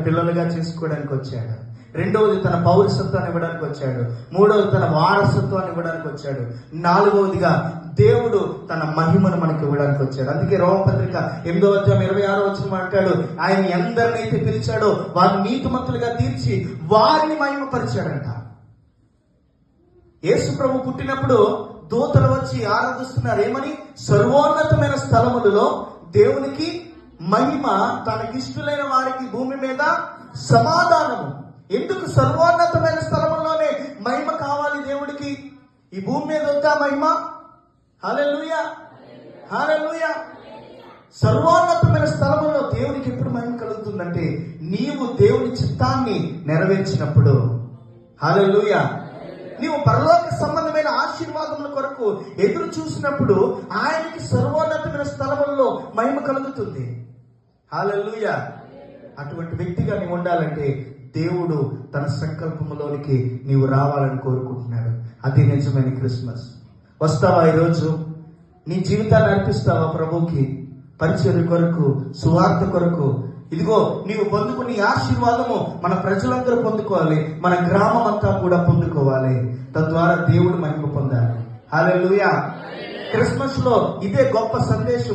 పిల్లలుగా చేసుకోవడానికి వచ్చాడు. రెండవది తన పౌరసత్వాన్ని ఇవ్వడానికి వచ్చాడు. మూడవది తన వారసత్వాన్ని ఇవ్వడానికి వచ్చాడు. నాలుగవదిగా దేవుడు తన మహిమను మనకి ఇవ్వడానికి వచ్చాడు. అందుకే రోమపత్రిక 8:26 అంటాడు, ఆయన ఎందరినైతే పిలిచాడో వారిని నీతిమంతులుగా తీర్చి వారిని మహిమపరిచాడంట. యేసు ప్రభు పుట్టినప్పుడు దూతలు వచ్చి ఆరాధిస్తున్నారు. ఏమని? సర్వోన్నతమైన స్థలములలో దేవునికి మహిమ, తనకిష్టులైన వారికి భూమి మీద సమాధానము. ఎందుకు సర్వోన్నతమైన స్థలములోనే మహిమ కావాలి దేవుడికి? ఈ భూమి మీద వద్దా మహిమ? హల్లెలూయా, హల్లెలూయా. సర్వోన్నతమైన స్థలములో దేవునికి ఎప్పుడు మహిమ కలుగుతుందంటే నీవు దేవుని చిత్తాన్ని నెరవేర్చినప్పుడు. హల్లెలూయా. నీవు పరలోక సంబంధమైన ఆశీర్వాదముల కొరకు ఎదురు చూసినప్పుడు ఆయనకి సర్వోన్నతమైన స్థలములలో మహిమ కలుగుతుంది. హల్లెలూయా. అటువంటి వ్యక్తిగా నీవు ఉండాలంటే దేవుడు తన సంకల్పములోనికి నీవు రావాలని కోరుకుంటున్నాడు. అది నిజమైన క్రిస్మస్. వస్తావా? ఈరోజు నీ జీవితాన్ని అర్పిస్తావా ప్రభుకి? పరిచర్య కొరకు, సువార్త కొరకు. ఇదిగో నీవు పొందుకుని ఆశీర్వాదము మన ప్రజలందరూ పొందుకోవాలి, మన గ్రామం అంతా కూడా పొందుకోవాలి. తద్వారా దేవుడు మహిమ పొందాలి. హల్లెలూయా. క్రిస్మస్ లో ఇదే గొప్ప సందేశం.